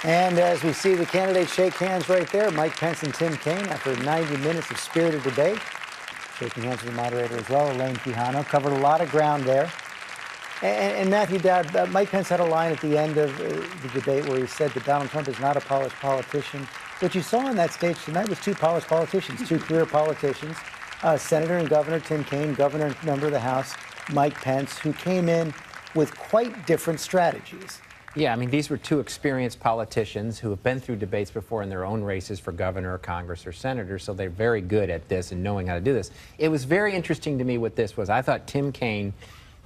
And as we see the candidates shake hands right there, Mike Pence and Tim Kaine, after 90 minutes of spirited debate, shaking hands with the moderator as well, Elaine Quijano, covered a lot of ground there. And Matthew Dowd, Mike Pence had a line at the end of the debate where he said that Donald Trump is not a polished politician. What you saw on that stage tonight was two polished politicians, two career politicians, Senator and Governor Tim Kaine, Governor and member of the House Mike Pence, who came in with quite different strategies. Yeah, I mean, these were two experienced politicians who have been through debates before in their own races for governor, or Congress, or senator, so they're very good at this and knowing how to do this. It was very interesting to me what this was. I thought Tim Kaine,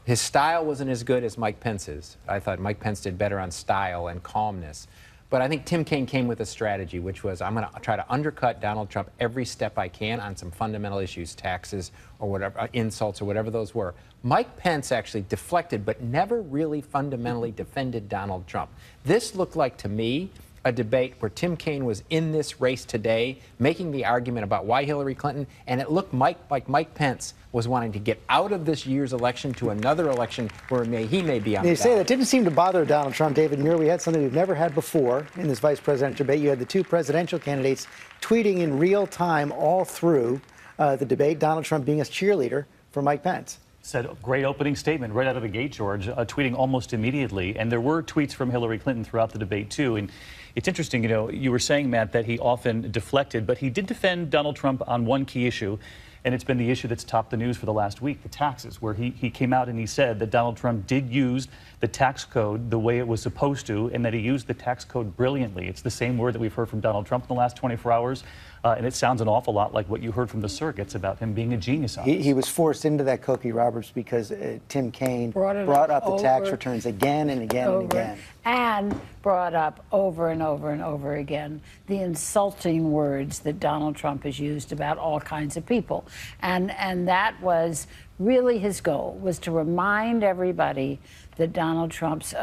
his style wasn't as good as Mike Pence's. I thought Mike Pence did better on style and calmness. But I think Tim Kaine came with a strategy, which was, I'm going to try to undercut Donald Trump every step I can on some fundamental issues, taxes or whatever, insults or whatever those were. Mike Pence actually deflected, but never really fundamentally defended Donald Trump. This looked like, to me, a debate where Tim Kaine was in this race today, making the argument about why Hillary Clinton, and it looked like Mike Pence was wanting to get out of this year's election to another election where he may be on the ballot. They say that didn't seem to bother Donald Trump. David Muir, we had something we've never had before in this vice presidential debate. You had the two presidential candidates tweeting in real time all through the debate, Donald Trump being a cheerleader for Mike Pence. Said a great opening statement right out of the gate, George, tweeting almost immediately. And there were tweets from Hillary Clinton throughout the debate, too. And it's interesting, you know, you were saying, Matt, that he often deflected, but he did defend Donald Trump on one key issue. And it's been the issue that's topped the news for the last week, the taxes, where he came out and he said that Donald Trump did use the tax code the way it was supposed to, and that he used the tax code brilliantly. It's the same word that we've heard from Donald Trump in the last 24 hours. And it sounds an awful lot like what you heard from the circuits about him being a genius on it. He was forced into that cookie, Roberts, because Tim Kaine brought up the tax returns again and again and again. And brought up over and over and over again the insulting words that Donald Trump has used about all kinds of people. And that was really his goal, was to remind everybody that Donald Trump's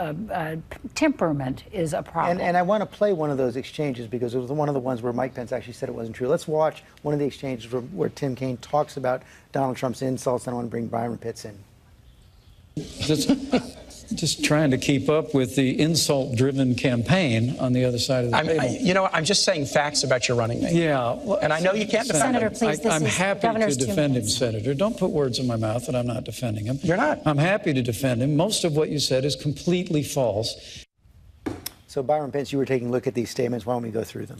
temperament is a problem. And I want to play one of those exchanges because it was one of the ones where Mike Pence actually said it wasn't true. Let's watch one of the exchanges where Tim Kaine talks about Donald Trump's insults, and I want to bring Byron Pitts in. Just trying to keep up with the insult-driven campaign on the other side of the table. You know, I'm just saying facts about your running mate. Yeah. Well, and I know you can't defend Senator, him. please, I'm happy to defend him, Senator. Don't put words in my mouth that I'm not defending him. You're not. I'm happy to defend him. Most of what you said is completely false. So, Byron Pitts, you were taking a look at these statements. Why don't we go through them?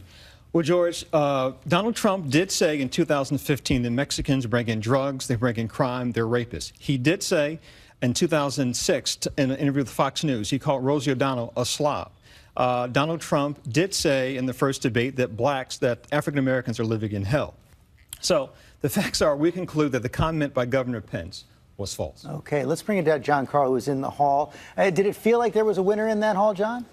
Well, George, Donald Trump did say in 2015 that Mexicans bring in drugs, they bring in crime, they're rapists. He did say in 2006, in an interview with Fox News, he called Rosie O'Donnell a slob. Donald Trump did say in the first debate that African Americans are living in hell. So the facts are, we conclude that the comment by Governor Pence was false. Okay, let's bring it down to John Carl, who's in the hall. Did it feel like there was a winner in that hall, John?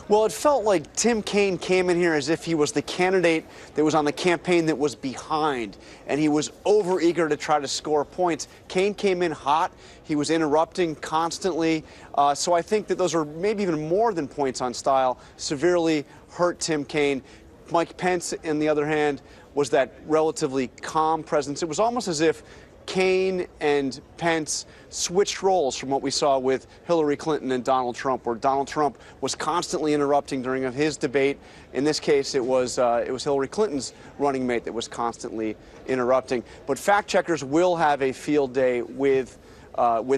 Well, it felt like Tim Kaine came in here as if he was the candidate that was on the campaign that was behind, and he was overeager to try to score points. Kaine came in hot. He was interrupting constantly. So I think that those are maybe even more than points on style, severely hurt Tim Kaine. Mike Pence, on the other hand, was that relatively calm presence. It was almost as if Kaine and Pence switched roles from what we saw with Hillary Clinton and Donald Trump, where Donald Trump was constantly interrupting during his debate. In this case, it was Hillary Clinton's running mate that was constantly interrupting. But fact checkers will have a field day with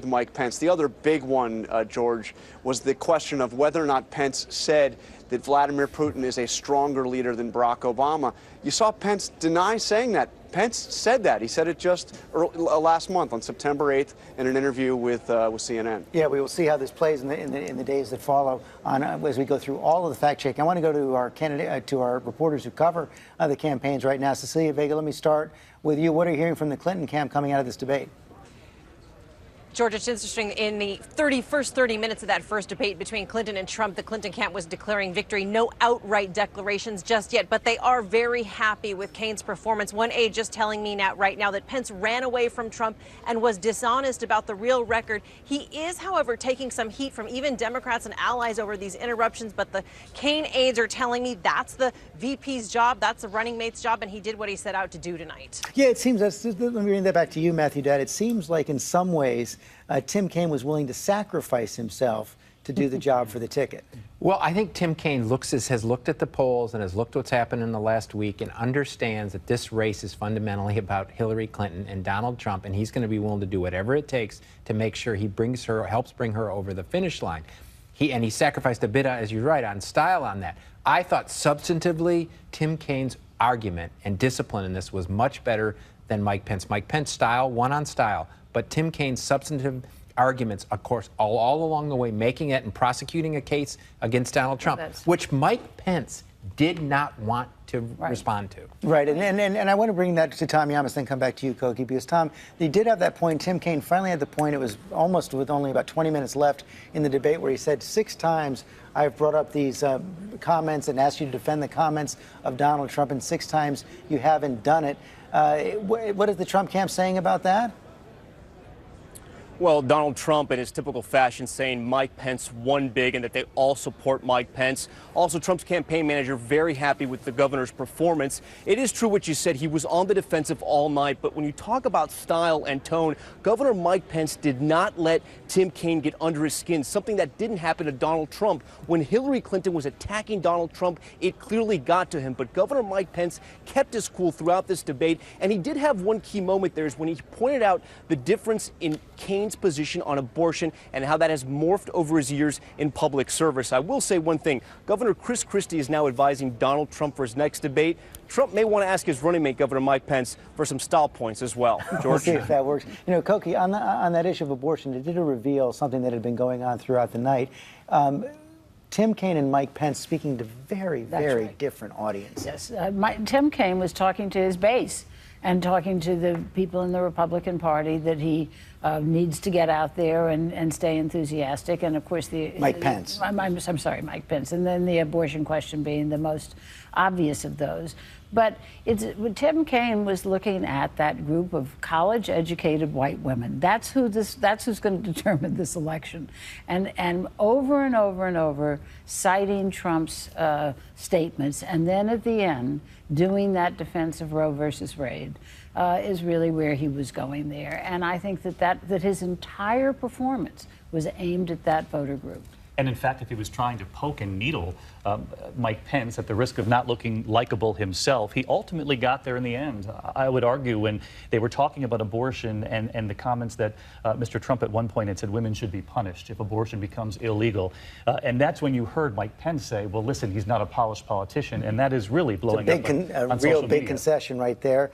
Mike Pence. The other big one, George, was the question of whether or not Pence said that Vladimir Putin is a stronger leader than Barack Obama. You saw Pence deny saying that. Pence said that. He said it just last month on September 8th in an interview with CNN. Yeah, we will see how this plays in the days that follow as we go through all of the fact checking. I want to go to our reporters who cover the campaigns right now. Cecilia Vega, let me start with you. What are you hearing from the Clinton camp coming out of this debate? George, it's interesting. In the first 30 minutes of that first debate between Clinton and Trump, the Clinton camp was declaring victory. No outright declarations just yet, but they are very happy with Kaine's performance. One aide just telling me right now that Pence ran away from Trump and was dishonest about the real record. He is, however, taking some heat from even Democrats and allies over these interruptions, but the Kaine aides are telling me that's the VP's job, that's the running mate's job, and he did what he set out to do tonight. Yeah, it seems, let me bring that back to you, Matthew Dad. It seems like in some ways, Tim Kaine was willing to sacrifice himself to do the job for the ticket. Well, I think Tim Kaine has looked at the polls and has looked what's happened in the last week and understands that this race is fundamentally about Hillary Clinton and Donald Trump, and he's going to be willing to do whatever it takes to make sure he helps bring her over the finish line. He sacrificed a bit, as you're right, on style on that. I thought substantively Tim Kaine's argument and discipline in this was much better than Mike Pence. Mike Pence style won on style, but Tim Kaine's substantive arguments, of course, all along the way, making it and prosecuting a case against Donald Trump, which Mike Pence did not want to respond to. Right, and I want to bring that to Tom Llamas, then come back to you, Koki, because Tom, he did have that point. Tim Kaine finally had the point. It was almost with only about 20 minutes left in the debate where he said 6 times, I've brought up these comments and asked you to defend the comments of Donald Trump, and 6 times you haven't done it. What is the Trump camp saying about that? Well, Donald Trump, in his typical fashion, saying Mike Pence won big and that they all support Mike Pence. Also, Trump's campaign manager very happy with the governor's performance. It is true what you said. He was on the defensive all night. But when you talk about style and tone, Governor Mike Pence did not let Tim Kaine get under his skin, something that didn't happen to Donald Trump. When Hillary Clinton was attacking Donald Trump, it clearly got to him. But Governor Mike Pence kept his cool throughout this debate. And he did have one key moment there is when he pointed out the difference in Kaine's position on abortion and how that has morphed over his years in public service. I will say one thing. Governor Chris Christie is now advising Donald Trump for his next debate. Trump may want to ask his running mate, Governor Mike Pence, for some style points as well. George? We'll see if that works. You know, Koki, on that issue of abortion, it did reveal something that had been going on throughout the night. Tim Kaine and Mike Pence speaking to very different audiences. Yes, Tim Kaine was talking to his base and talking to the people in the Republican Party that he needs to get out there and stay enthusiastic. And of course, Mike Pence. I'm sorry, Mike Pence. And then the abortion question being the most obvious of those. But Tim Kaine was looking at that group of college-educated white women. That's who's going to determine this election, and over and over and over citing Trump's statements, and then at the end doing that defense of Roe versus Wade is really where he was going there. And I think that his entire performance was aimed at that voter group. And in fact, if he was trying to poke and needle Mike Pence at the risk of not looking likable himself, he ultimately got there in the end. I would argue when they were talking about abortion and the comments that Mr. Trump at one point had said women should be punished if abortion becomes illegal. And that's when you heard Mike Pence say, well, listen, he's not a polished politician. And that is really blowing up on social media. A real big concession right there.